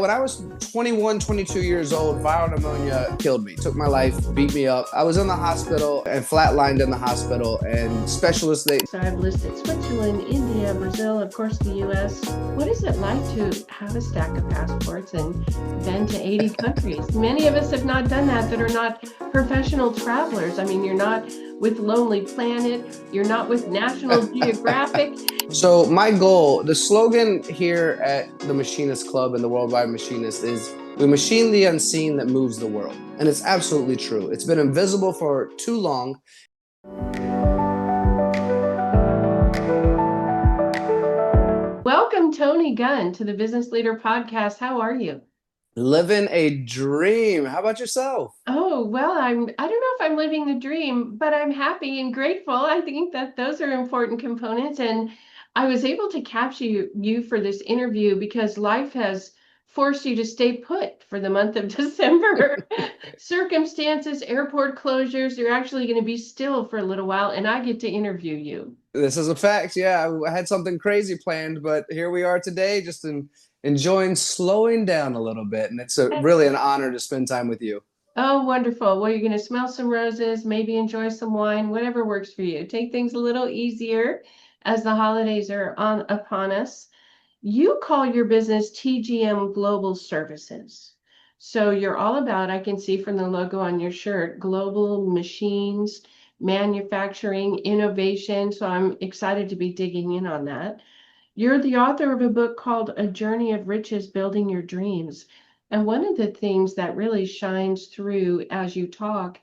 When I was 21, 22 years old, viral pneumonia killed me, took my life, beat me up. I was in the hospital and flatlined in the hospital, and specialists, So I've listed Switzerland, India, Brazil, of course the US. What is it like to have a stack of passports and been to 80 countries? Many of us have not done that are not professional travelers. I mean, you're not with Lonely Planet, you're not with National Geographic. So my goal, the slogan here at the Machinist Club and the Worldwide Machinist is, we machine the unseen that moves the world. And it's absolutely true. It's been invisible for too long. Welcome, Tony Gunn, to the Business Leader Podcast. How are you? Living a dream. How about yourself? Oh, well, I don't know if I'm living the dream, but I'm happy and grateful. I think that those are important components. And I was able to capture you for this interview because life has forced you to stay put for the month of December. Circumstances, airport closures, you're actually going to be still for a little while, and I get to interview you. This is a fact. Yeah, I had something crazy planned, but here we are today, just enjoying slowing down a little bit. And it's really an honor to spend time with you. Oh, wonderful. Well, you're going to smell some roses, maybe enjoy some wine, whatever works for you. Take things a little easier as the holidays are upon us. You call your business TGM Global Services. So you're all about, I can see from the logo on your shirt, global machines, manufacturing, innovation. So I'm excited to be digging in on that. You're the author of a book called A Journey of Riches, Building Your Dreams. And one of the things that really shines through as you talk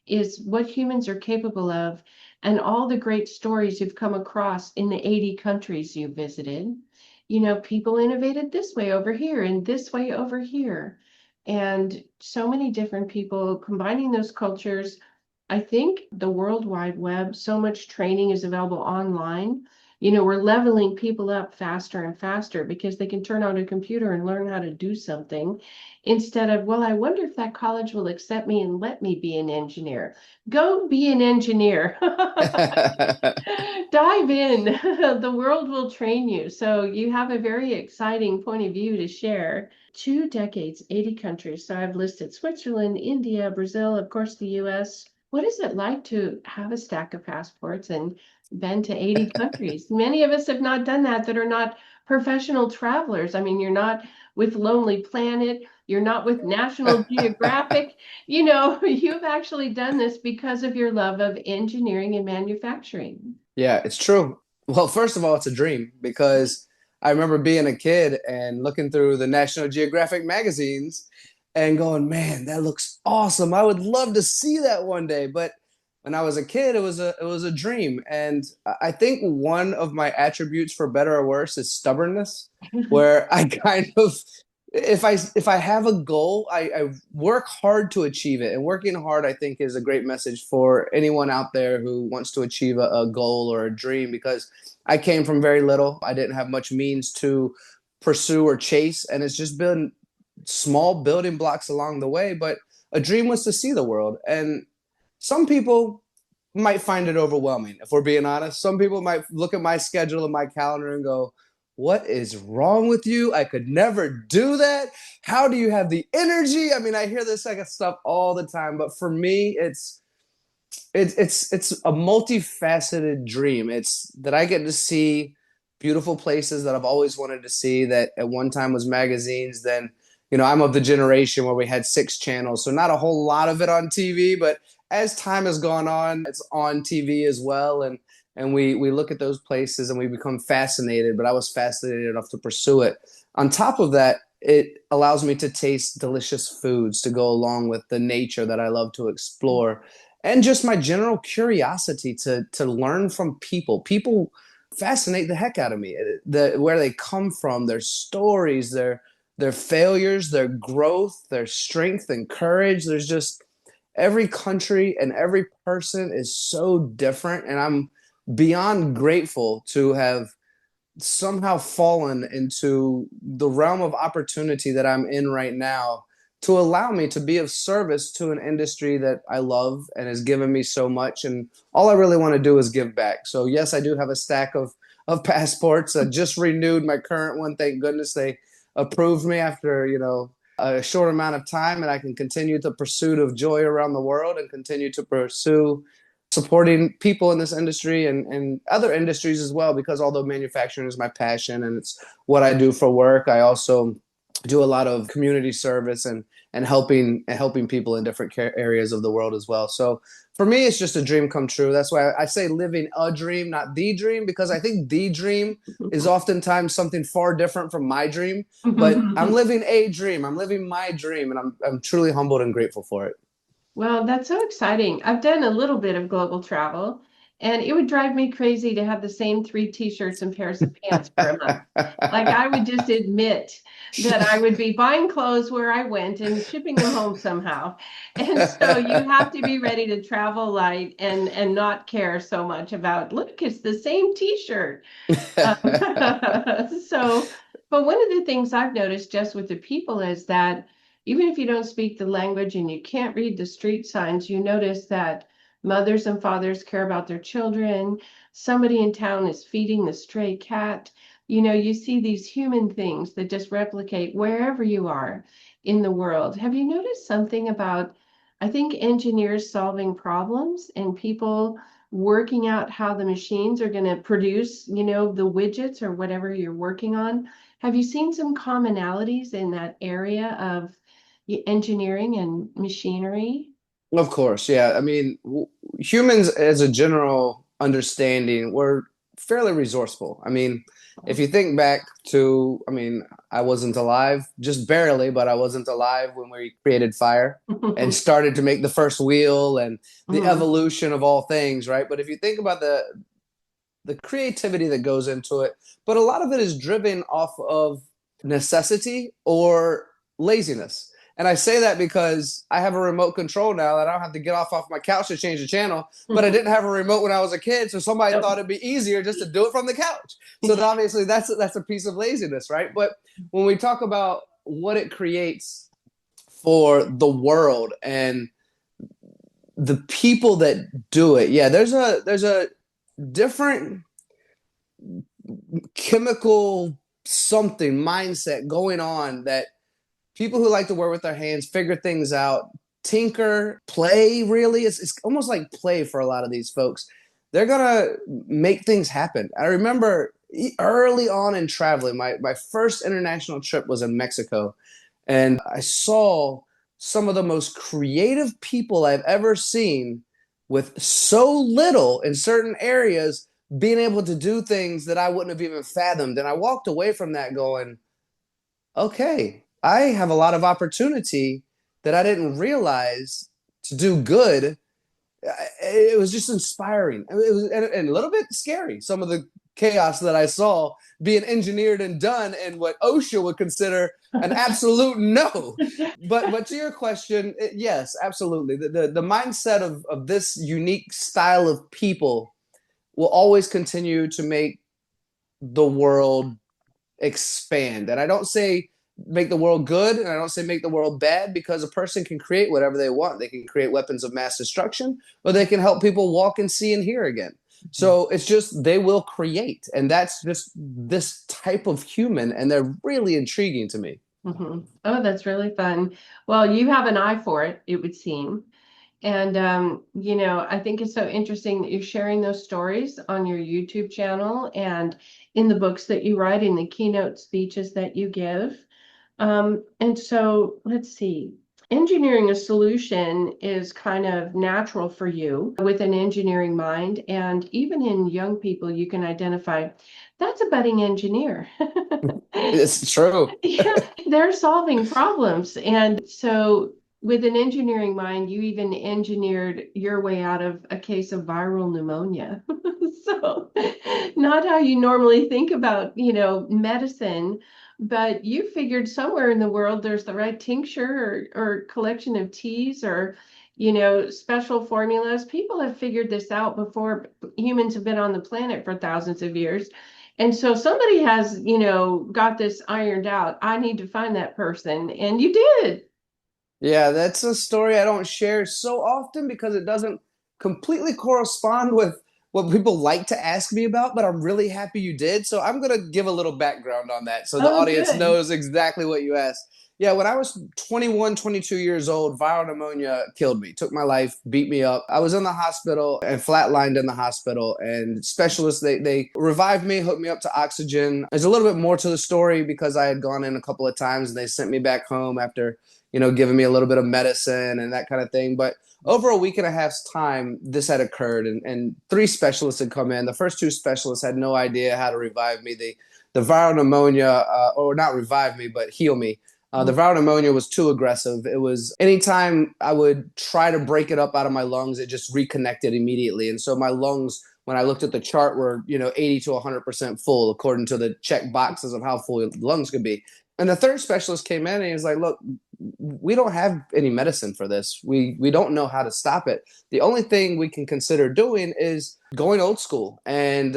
is what humans are capable of and all the great stories you've come across in the 80 countries you've visited. You know, people innovated this way over here and this way over here. And so many different people combining those cultures. I think the World Wide Web, so much training is available online. You know, we're leveling people up faster and faster because they can turn on a computer and learn how to do something instead of, well, I wonder if that college will accept me and let me be an engineer. Go be an engineer. Dive in. The world will train you. So you have a very exciting point of view to share. 2 decades, 80 countries. So I've listed Switzerland, India, Brazil, of course, the US. What is it like to have a stack of passports and been to 80 countries? Many of us have not done that are not professional travelers. I mean, you're not with Lonely Planet, you're not with National Geographic. You know, you've actually done this because of your love of engineering and manufacturing. Yeah, it's true. Well, first of all, it's a dream because I remember being a kid and looking through the National Geographic magazines and going, man, that looks awesome. I would love to see that one day. But when I was a kid, it was a dream. And I think one of my attributes, for better or worse, is stubbornness, where I kind of, if I have a goal, I work hard to achieve it. And working hard, I think, is a great message for anyone out there who wants to achieve a goal or a dream, because I came from very little. I didn't have much means to pursue or chase, and it's just been small building blocks along the way. But a dream was to see the world. And some people might find it overwhelming, if we're being honest. Some people might look at my schedule and my calendar and go, what is wrong with you? I could never do that. How do you have the energy? I mean, I hear this kind of stuff all the time, but for me, it's a multifaceted dream. It's that I get to see beautiful places that I've always wanted to see, that at one time was magazines. Then, I'm of the generation where we had 6 channels, so not a whole lot of it on TV, but as time has gone on, it's on TV as well. And we look at those places and we become fascinated, but I was fascinated enough to pursue it. On top of that, it allows me to taste delicious foods to go along with the nature that I love to explore, and just my general curiosity to learn from people. People fascinate the heck out of me. Where they come from, their stories, their failures, their growth, their strength and courage. There's just every country and every person is so different, and I'm beyond grateful to have somehow fallen into the realm of opportunity that I'm in right now, to allow me to be of service to an industry that I love and has given me so much. And all I really want to do is give back. So yes, I do have a stack of passports. I just renewed my current one. Thank goodness approved me after, a short amount of time, and I can continue the pursuit of joy around the world and continue to pursue supporting people in this industry and other industries as well, because although manufacturing is my passion and it's what I do for work, I also do a lot of community service and helping people in different areas of the world as well. So for me, it's just a dream come true. That's why I say living a dream, not the dream, because I think the dream is oftentimes something far different from my dream. But I'm living a dream. I'm living my dream, and I'm truly humbled and grateful for it. Well, that's so exciting. I've done a little bit of global travel, and it would drive me crazy to have the same three t-shirts and pairs of pants for a month. Like I would just admit that I would be buying clothes where I went and shipping them home somehow. And so you have to be ready to travel light and not care so much about, look, it's the same t-shirt. Um, so, but one of the things I've noticed just with the people is that even if you don't speak the language and you can't read the street signs, you notice that mothers and fathers care about their children. Somebody in town is feeding the stray cat. You see these human things that just replicate wherever you are in the world. Have you noticed something about, I think, engineers solving problems and people working out how the machines are going to produce, the widgets or whatever you're working on? Have you seen some commonalities in that area of engineering and machinery? Of course, yeah. I mean, humans, as a general understanding, we're fairly resourceful. I mean, if you think back to, I mean, I wasn't alive, just barely, but I wasn't alive when we created fire and started to make the first wheel and the Mhm. evolution of all things, right? But if you think about the creativity that goes into it, but a lot of it is driven off of necessity or laziness. And I say that because I have a remote control now that I don't have to get off my couch to change the channel, but I didn't have a remote when I was a kid, so somebody thought it'd be easier just to do it from the couch. So obviously that's a piece of laziness, right? But when we talk about what it creates for the world and the people that do it, yeah, there's a different chemical something mindset going on that people who like to work with their hands figure things out, tinker, play. Really, it's almost like play for a lot of these folks. They're gonna make things happen. I remember early on in traveling, my first international trip was in Mexico, and I saw some of the most creative people I've ever seen with so little in certain areas, being able to do things that I wouldn't have even fathomed. And I walked away from that going, okay, I have a lot of opportunity that I didn't realize to do good. It was just inspiring. It was and a little bit scary. Some of the chaos that I saw being engineered and done in what OSHA would consider an absolute no. But to your question, yes, absolutely. The mindset of this unique style of people will always continue to make the world expand. And I don't say make the world good, and I don't say make the world bad, because a person can create whatever they want. They can create weapons of mass destruction, or they can help people walk and see and hear again. So it's just they will create, and that's just this type of human, and they're really intriguing to me. Oh, that's really fun. Well, you have an eye for it, it would seem. And I think it's so interesting that you're sharing those stories on your YouTube channel and in the books that you write, in the keynote speeches that you give. And so let's see. Engineering a solution is kind of natural for you with an engineering mind. And even in young people, you can identify that's a budding engineer. It's true. Yeah, they're solving problems. And so, with an engineering mind, you even engineered your way out of a case of viral pneumonia. So, not how you normally think about, medicine, but you figured somewhere in the world there's the right tincture or collection of teas or, special formulas. People have figured this out before humans have been on the planet for thousands of years. And so somebody has, got this ironed out. I need to find that person. And you did. Yeah, that's a story I don't share so often because it doesn't completely correspond with what people like to ask me about, but I'm really happy you did. So I'm going to give a little background on that so the Oh, audience good. knows exactly what you asked. Yeah, when I was 21, 22 years old, viral pneumonia killed me, took my life, beat me up. I was in the hospital and flatlined in the hospital, and specialists, they revived me, hooked me up to oxygen. There's a little bit more to the story because I had gone in a couple of times and they sent me back home after, giving me a little bit of medicine and that kind of thing. But over a week and a half's time, this had occurred, and three specialists had come in. The first two specialists had no idea how to revive me. The viral pneumonia, or not revive me, but heal me. The viral pneumonia was too aggressive. It was anytime I would try to break it up out of my lungs, it just reconnected immediately. And so my lungs, when I looked at the chart, were 80 to 100% full according to the check boxes of how full the lungs could be. And the third specialist came in and he was like, "Look, we don't have any medicine for this. We don't know how to stop it. The only thing we can consider doing is going old school and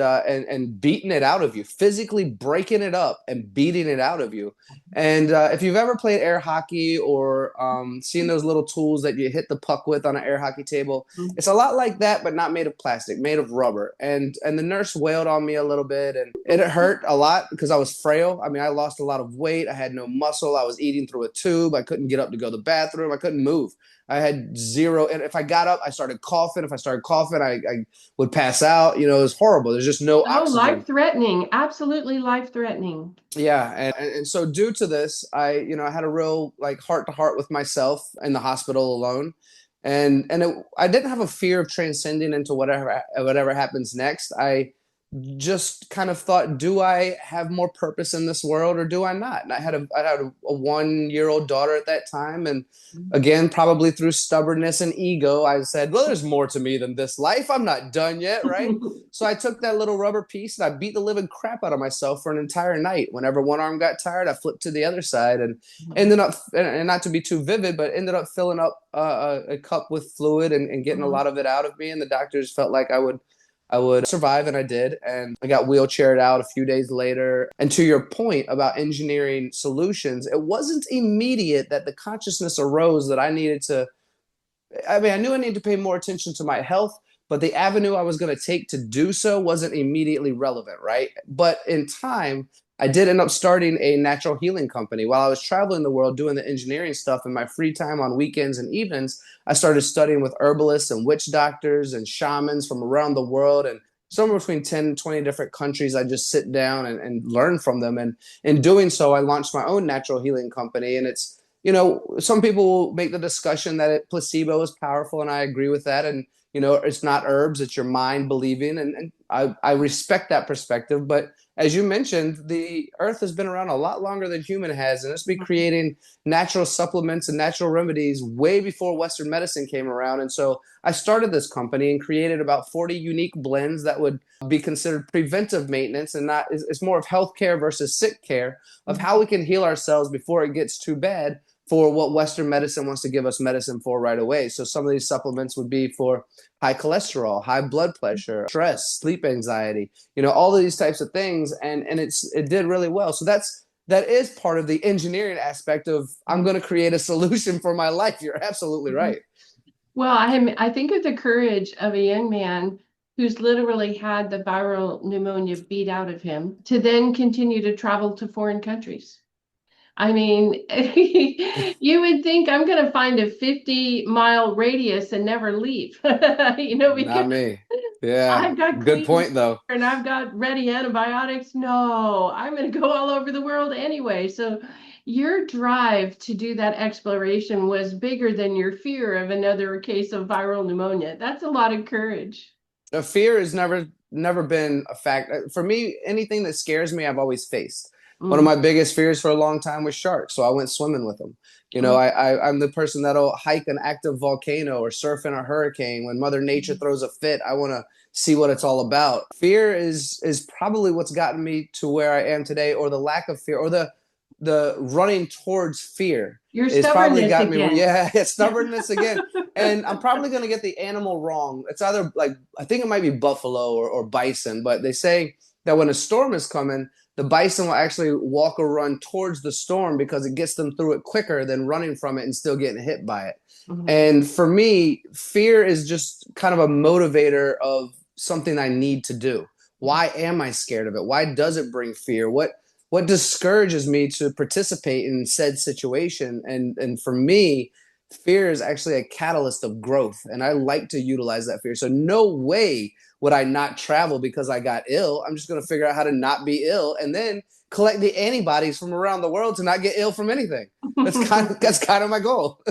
beating it out of you, physically breaking it up and beating it out of you." And if you've ever played air hockey or seen those little tools that you hit the puck with on an air hockey table, Mhm. it's a lot like that, but not made of plastic, made of rubber. And the nurse wailed on me a little bit, and it hurt a lot because I was frail. I mean, I lost a lot of weight. I had no muscle. I was eating through a tube. I couldn't get up to go to the bathroom. I couldn't move. I had zero. And if I got up, I started coughing. If I started coughing, I would pass out. It was horrible. There's just no Oh, oxygen. life-threatening. Absolutely life-threatening. Yeah, and so due to this, I had a real like heart to heart with myself in the hospital alone, and I didn't have a fear of transcending into whatever happens next. I just kind of thought, do I have more purpose in this world or do I not? And I had a 1 year old daughter at that time, and again, probably through stubbornness and ego, I said, well, there's more to me than this life. I'm not done yet, right? So I took that little rubber piece and I beat the living crap out of myself for an entire night. Whenever one arm got tired, I flipped to the other side and ended up, and not to be too vivid, but ended up filling up a cup with fluid and getting a lot of it out of me. And the doctors felt like I would survive, and I did. And I got wheelchaired out a few days later. And to your point about engineering solutions, it wasn't immediate that the consciousness arose that I needed to. I mean, I knew I needed to pay more attention to my health, but the avenue I was going to take to do so wasn't immediately relevant, right? But in time, I did end up starting a natural healing company. While I was traveling the world doing the engineering stuff in my free time on weekends and evenings, I started studying with herbalists and witch doctors and shamans from around the world. And somewhere between 10 and 20 different countries, I just sit down and learn from them. And in doing so, I launched my own natural healing company. And it's, some people will make the discussion that placebo is powerful, and I agree with that. And, it's not herbs, it's your mind believing. And I respect that perspective. But as you mentioned, the earth has been around a lot longer than human has, and it's been creating natural supplements and natural remedies way before Western medicine came around. And so I started this company and created about 40 unique blends that would be considered preventive maintenance, and not it's more of healthcare versus sick care of how we can heal ourselves before it gets too bad for what Western medicine wants to give us medicine for right away. So some of these supplements would be for high cholesterol, high blood pressure, stress, sleep anxiety, all of these types of things. And it did really well. So that is part of the engineering aspect of I'm going to create a solution for my life. You're absolutely right. Well, I think of the courage of a young man who's literally had the viral pneumonia beat out of him to then continue to travel to foreign countries. I mean, you would think I'm going to find a 50-mile radius and never leave, because Not me. Yeah. I've got Good clean water point, though. and I've got ready antibiotics. No, I'm going to go all over the world anyway. So your drive to do that exploration was bigger than your fear of another case of viral pneumonia. That's a lot of courage. Fear has never been a fact for me. Anything that scares me, I've always faced. One of Mm. my biggest fears for a long time was sharks, so I went swimming with them. Oh, I'm the person that'll hike an active volcano or surf in a hurricane. When Mother Nature throws a fit, I want to see what it's all about. Fear is probably what's gotten me to where I am today, or the lack of fear, or the running towards fear your is probably stubbornness got me. again. Yeah, it's stubbornness again. And I'm probably going to get the animal wrong. It's either like, I think it might be buffalo or bison, but they say that when a storm is coming, the bison will actually walk or run towards the storm because it gets them through it quicker than running from it and still getting hit by it. Mhm. And for me, fear is just kind of a motivator of something I need to do? Why am I scared of it? Why does it bring fear? What discourages me to participate in said situation? And for me, fear is actually a catalyst of growth, and I like to utilize that fear. So no way would I not travel because I got ill. I'm just going to figure out how to not be ill, and then collect the antibodies from around the world to not get ill from anything. That's kind of my goal.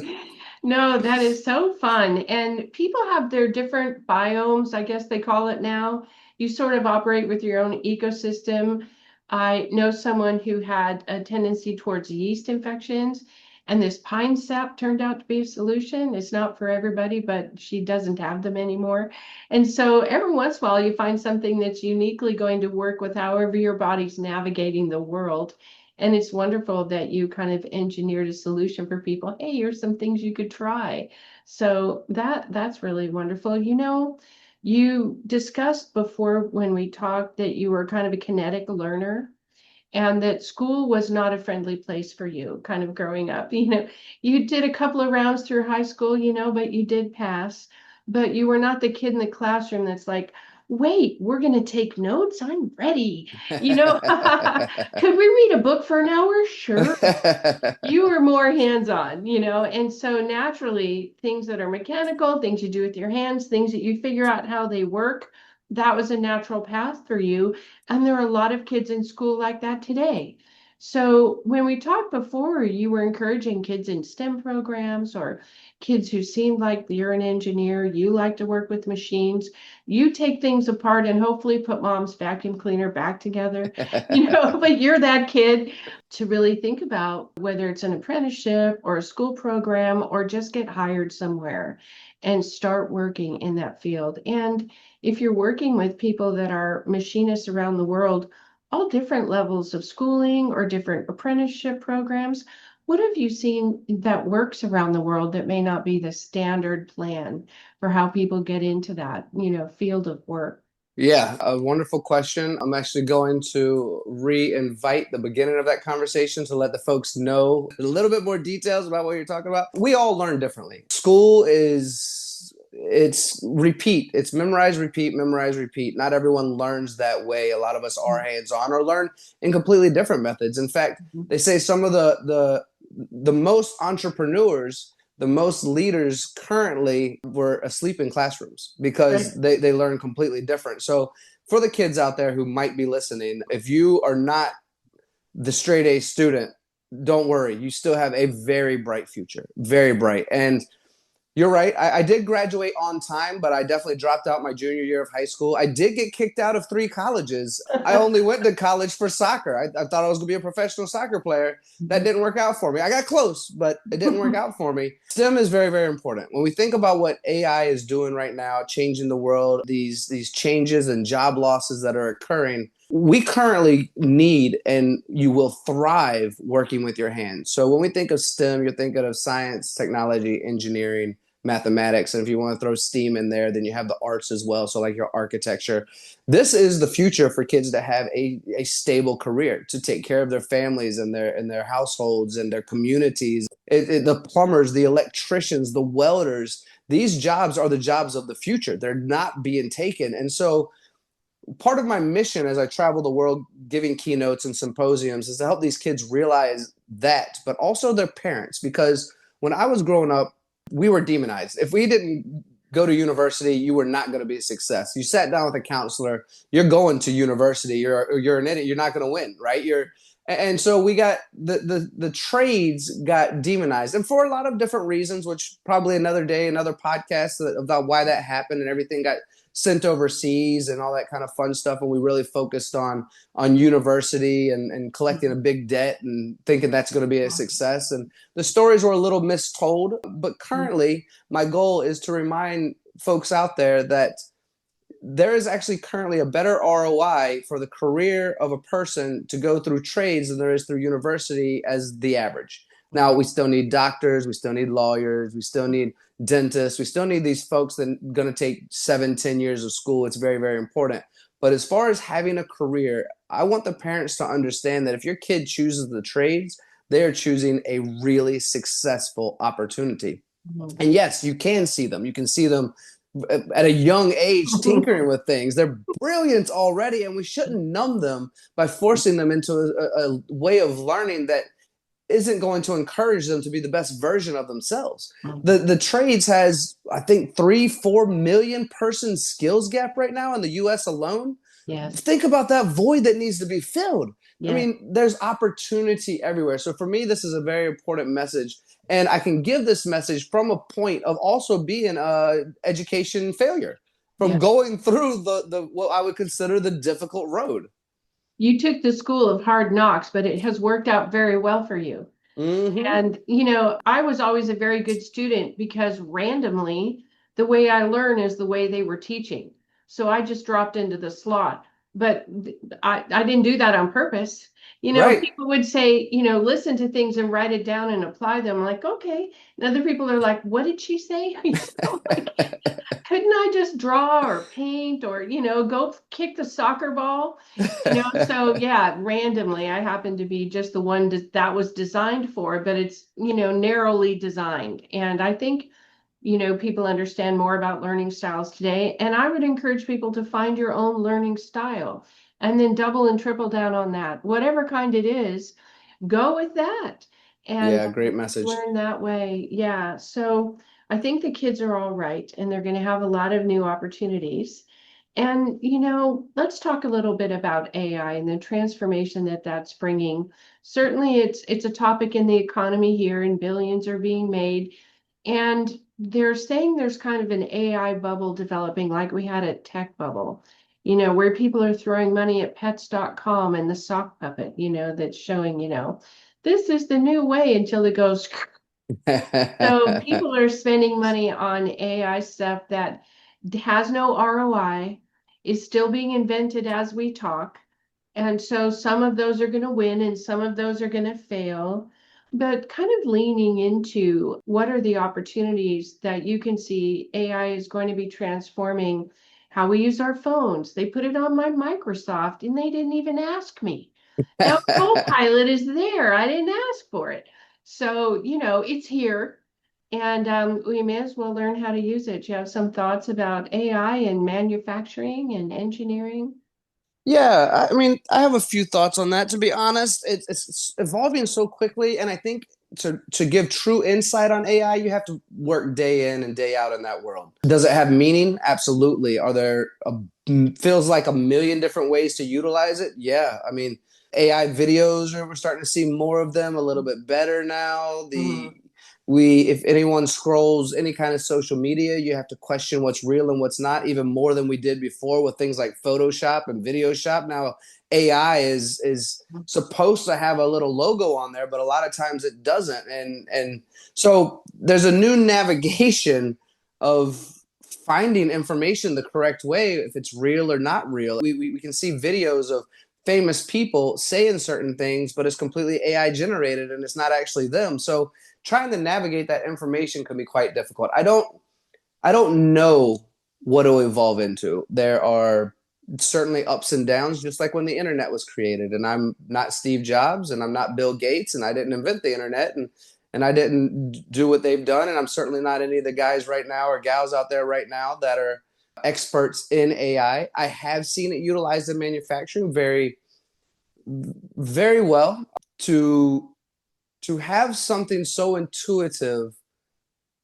No, that is so fun. And people have their different biomes, I guess they call it now. You sort of operate with your own ecosystem. I know someone who had a tendency towards yeast infections, and this pine sap turned out to be a solution. It's not for everybody, but she doesn't have them anymore. And so every once in a while, you find something that's uniquely going to work with however your body's navigating the world. And it's wonderful that you kind of engineered a solution for people. Hey, here's some things you could try. So that's really wonderful. You know, you discussed before when we talked that you were kind of a kinetic learner and that school was not a friendly place for you kind of growing up. You know, you did a couple of rounds through high school, you know, but you did pass. But you were not the kid in the classroom that's like, wait, we're going to take notes. I'm ready. You know, could we read a book for an hour? Sure. You were more hands-on, you know, and so naturally, things that are mechanical, things you do with your hands, things that you figure out how they work, that was a natural path for you. And there are a lot of kids in school like that today. So when we talked before, you were encouraging kids in STEM programs or kids who seemed like you're an engineer, you like to work with machines, you take things apart and hopefully put mom's vacuum cleaner back together, you know, but you're that kid to really think about whether it's an apprenticeship or a school program or just get hired somewhere and start working in that field. And if you're working with people that are machinists around the world, all different levels of schooling or different apprenticeship programs, what have you seen that works around the world that may not be the standard plan for how people get into that, you know, field of work? Yeah, a wonderful question. I'm actually going to re-invite the beginning of that conversation to let the folks know a little bit more details about what you're talking about. We all learn differently. School is it's repeat. It's memorize, repeat, memorize, repeat. Not everyone learns that way. A lot of us are hands-on or learn in completely different methods. In fact, they say some of the most entrepreneurs, the most leaders currently were asleep in classrooms because Right. they learn completely different. So for the kids out there who might be listening, if you are not the straight A student, don't worry. You still have a very bright future, very bright. And you're right. I did graduate on time, but I definitely dropped out my junior year of high school. I did get kicked out of 3 colleges. I only went to college for soccer. I thought I was going to be a professional soccer player. That didn't work out for me. I got close, but it didn't work out for me. STEM is very, very important. When we think about what AI is doing right now, changing the world, these changes and job losses that are occurring, we currently need and you will thrive working with your hands. So when we think of STEM, you're thinking of science, technology, engineering, mathematics. And if you want to throw STEAM in there, then you have the arts as well. So like your architecture. This is the future for kids to have a stable career, to take care of their families and their households and their communities. The plumbers, the electricians, the welders, these jobs are the jobs of the future. They're not being taken. And so part of my mission as I travel the world giving keynotes and symposiums is to help these kids realize that, but also their parents. Because when I was growing up, we were demonized. If we didn't go to university, you were not going to be a success. You sat down with a counselor, you're going to university, you're an idiot, you're not going to win, right? And so we got the trades got demonized, and for a lot of different reasons, which probably another day, another podcast about why that happened, and everything got sent overseas and all that kind of fun stuff. And we really focused on university and collecting a big debt and thinking that's going to be a success. And the stories were a little mistold. But currently, my goal is to remind folks out there that there is actually currently a better ROI for the career of a person to go through trades than there is through university as the average. Now, we still need doctors, we still need lawyers, we still need dentists, we still need these folks that are going to take 7, 10 years of school. It's very, very important. But as far as having a career, I want the parents to understand that if your kid chooses the trades, they are choosing a really successful opportunity. Mhm. And yes, you can see them. You can see them at a young age tinkering with things. They're brilliant already, and we shouldn't numb them by forcing them into a way of learning that isn't going to encourage them to be the best version of themselves. The trades has, I think, 3-4 million person skills gap right now in the US alone. Yes. Think about that void that needs to be filled. I Yes. mean, there's opportunity everywhere. So for me, this is a very important message. And I can give this message from a point of also being a education failure, from Yeah. going through the what I would consider the difficult road. You took the school of hard knocks, but it has worked out very well for you. Mm-hmm. And, I was always a very good student because randomly, the way I learn is the way they were teaching. So I just dropped into the slot. But I didn't do that on purpose. Right. People would say, listen to things and write it down and apply them. I'm like, okay. And other people are like, what did she say? Like, couldn't I just draw or paint or, go kick the soccer ball? So yeah, randomly, I happen to be just the one that was designed for, but it's, narrowly designed. And I think, people understand more about learning styles today. And I would encourage people to find your own learning style and then double and triple down on that. Whatever kind it is, go with that and Yeah, great message. learn that way. Yeah. So I think the kids are all right and they're going to have a lot of new opportunities. And, let's talk a little bit about AI and the transformation that that's bringing. Certainly, it's a topic in the economy here, and billions are being made. And they're saying there's kind of an AI bubble developing, like we had a tech bubble, where people are throwing money at pets.com and the sock puppet, that's showing, this is the new way until it goes. So people are spending money on AI stuff that has no ROI, is still being invented as we talk. And so some of those are going to win and some of those are going to fail. But kind of leaning into what are the opportunities that you can see AI is going to be transforming how we use our phones. They put it on my Microsoft and they didn't even ask me. Now Copilot is there. I didn't ask for it. So, it's here. And we may as well learn how to use it. Do you have some thoughts about AI and manufacturing and engineering? Yeah, I mean, I have a few thoughts on that. To be honest, it's evolving so quickly, and I think to give true insight on AI, you have to work day in and day out in that world. Does it have meaning? Absolutely. Are there feels like a million different ways to utilize it? Yeah, I mean, AI videos, we're starting to see more of them, a little bit better now. The Mhm. we If anyone scrolls any kind of social media, you have to question what's real and what's not, even more than we did before with things like Photoshop and Video Shop. Now AI is supposed to have a little logo on there, but a lot of times it doesn't. And so there's a new navigation of finding information the correct way, if it's real or not real. We can see videos of famous people saying certain things, but it's completely AI generated and it's not actually them. So trying to navigate that information can be quite difficult. I don't know what it'll evolve into. There are certainly ups and downs, just like when the internet was created. And I'm not Steve Jobs and I'm not Bill Gates and I didn't invent the internet and I didn't do what they've done. And I'm certainly not any of the guys right now or gals out there right now that are experts in AI. I have seen it utilized in manufacturing very, very well to have something so intuitive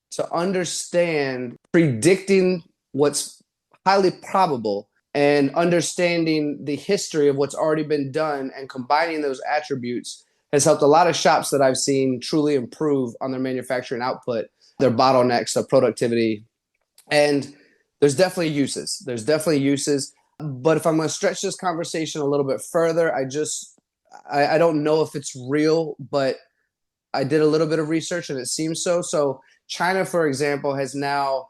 to understand predicting what's highly probable and understanding the history of what's already been done and combining those attributes has helped a lot of shops that I've seen truly improve on their manufacturing output, their bottlenecks, their productivity. And there's definitely uses. There's definitely uses. But if I'm going to stretch this conversation a little bit further, I don't know if it's real, but I did a little bit of research and it seems so. So China, for example, has now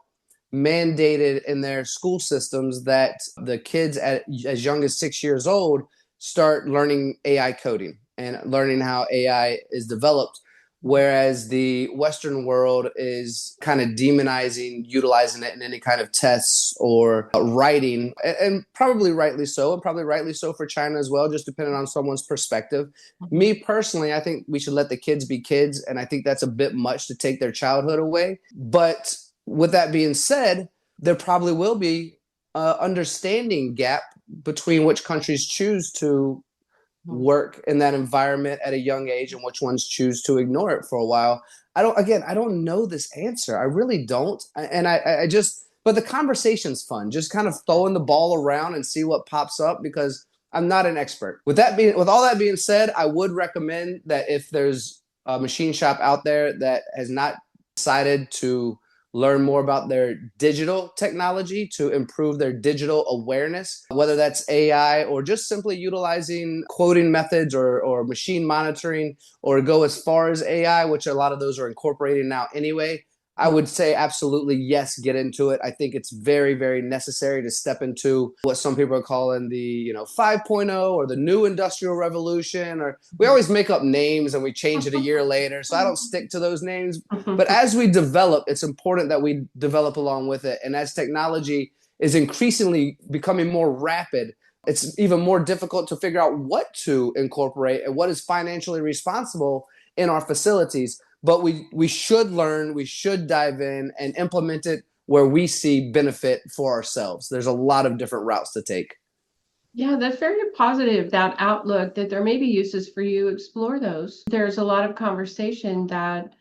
mandated in their school systems that the kids at as young as 6 years old start learning AI coding and learning how AI is developed. Whereas the Western world is kind of demonizing utilizing it in any kind of tests or writing, and probably rightly so, and probably rightly so for China as well, just depending on someone's perspective. Me personally, I think we should let the kids be kids, and I think that's a bit much to take their childhood away. But with that being said, there probably will be understanding gap between which countries choose to Mhm. work in that environment at a young age and which ones choose to ignore it for a while. I don't know this answer. I really don't. I just, but the conversation's fun. Just kind of throwing the ball around and see what pops up because I'm not an expert. With all that being said, I would recommend that if there's a machine shop out there that has not decided to learn more about their digital technology to improve their digital awareness, whether that's AI or just simply utilizing quoting methods or machine monitoring, or go as far as AI, which a lot of those are incorporating now anyway. I would say absolutely yes, get into it. I think it's very, very necessary to step into what some people are calling the 5.0 or the new industrial revolution. Or we always make up names and we change it a year later. So I don't stick to those names. But as we develop, it's important that we develop along with it. And as technology is increasingly becoming more rapid, it's even more difficult to figure out what to incorporate and what is financially responsible in our facilities. But we should learn, we should dive in and implement it where we see benefit for ourselves. There's a lot of different routes to take. Yeah, that's very positive, that outlook that there may be uses for you. Explore those. There's a lot of conversation that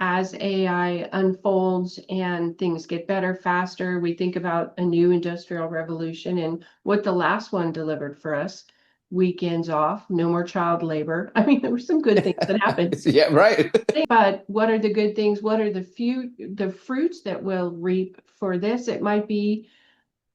as AI unfolds and things get better faster, we think about a new industrial revolution and what the last one delivered for us. Weekends off, no more child labor. I mean, there were some good things that happened. Yeah, right. But what are the good things? What are the fruits that we'll reap for this? It might be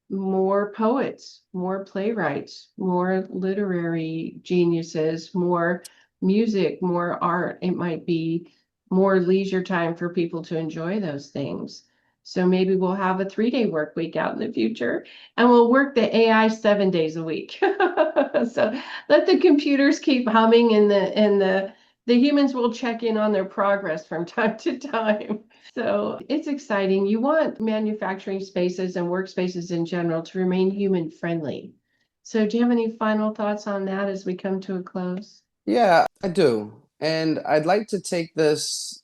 more poets, more playwrights, more literary geniuses, more music, more art. It might be more leisure time for people to enjoy those things. So maybe we'll have a 3-day work week out in the future and we'll work the AI 7 days a week. So let the computers keep humming and the humans will check in on their progress from time to time. So it's exciting. You want manufacturing spaces and workspaces in general to remain human friendly. So do you have any final thoughts on that as we come to a close? Yeah, I do. And I'd like to take this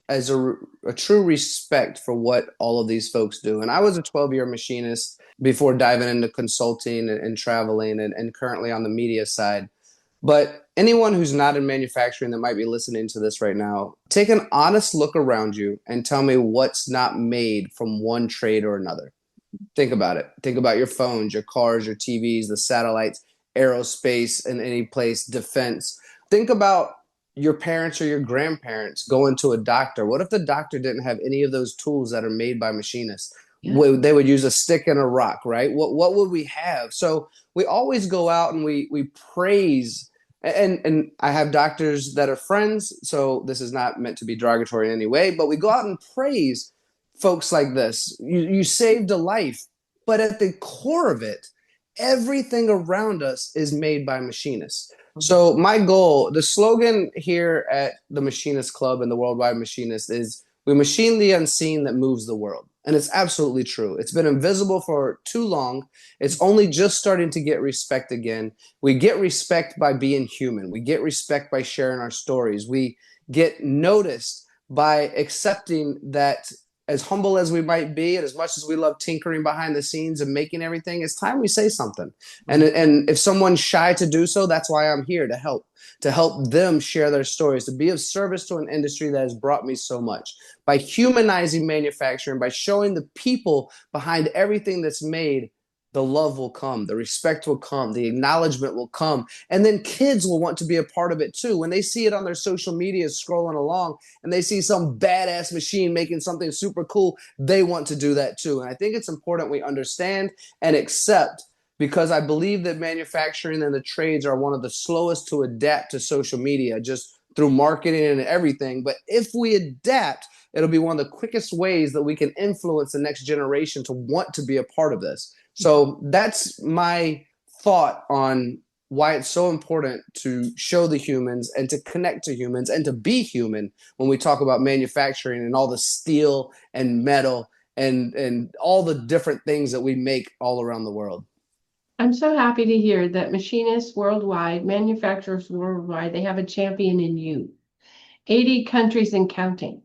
as a true respect for what all of these folks do. And I was a 12-year machinist before diving into consulting and traveling and currently on the media side. But anyone who's not in manufacturing that might be listening to this right now, take an honest look around you and tell me what's not made from one trade or another. Think about it. Think about your phones, your cars, your TVs, the satellites, aerospace in any place, defense. Think about your parents or your grandparents going to a doctor. What if the doctor didn't have any of those tools that are made by machinists? Yeah. They would use a stick and a rock, right? What would we have? So we always go out and we praise, and I have doctors that are friends, so this is not meant to be derogatory in any way, but we go out and praise folks like this. You saved a life, but at the core of it, everything around us is made by machinists. So my goal, the slogan here at the Machinist Club and the Worldwide Machinist is we machine the unseen that moves the world. And it's absolutely true. It's been invisible for too long. It's only just starting to get respect again. We get respect by being human. We get respect by sharing our stories. We get noticed by accepting that as humble as we might be, and as much as we love tinkering behind the scenes and making everything, it's time we say something. And if someone's shy to do so, that's why I'm here to help them share their stories, to be of service to an industry that has brought me so much. By humanizing manufacturing, by showing the people behind everything that's made, the love will come, the respect will come, the acknowledgement will come, and then kids will want to be a part of it too. When they see it on their social media scrolling along and they see some badass machine making something super cool, they want to do that too. And I think it's important we understand and accept, because I believe that manufacturing and the trades are one of the slowest to adapt to social media just through marketing and everything. But if we adapt, it'll be one of the quickest ways that we can influence the next generation to want to be a part of this. So that's my thought on why it's so important to show the humans and to connect to humans and to be human when we talk about manufacturing and all the steel and metal and all the different things that we make all around the world. I'm so happy to hear that machinists worldwide, manufacturers worldwide, they have a champion in you. 80 countries and counting.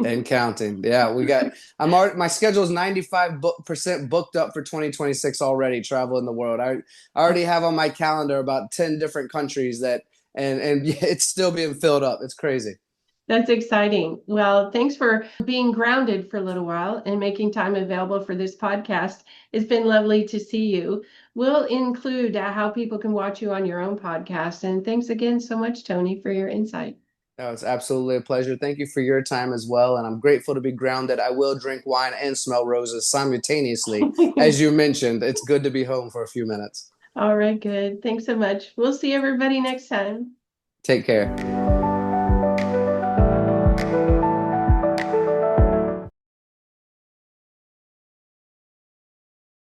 And counting. Yeah, my schedule is 95% booked up for 2026 already, traveling the world. I already have on my calendar about 10 different countries and it's still being filled up. It's crazy. That's exciting. Well, thanks for being grounded for a little while and making time available for this podcast. It's been lovely to see you. We'll include how people can watch you on your own podcast. And thanks again so much, Tony, for your insight. No, it's absolutely a pleasure. Thank you for your time as well. And I'm grateful to be grounded. I will drink wine and smell roses simultaneously. As you mentioned, it's good to be home for a few minutes. All right, good. Thanks so much. We'll see everybody next time. Take care.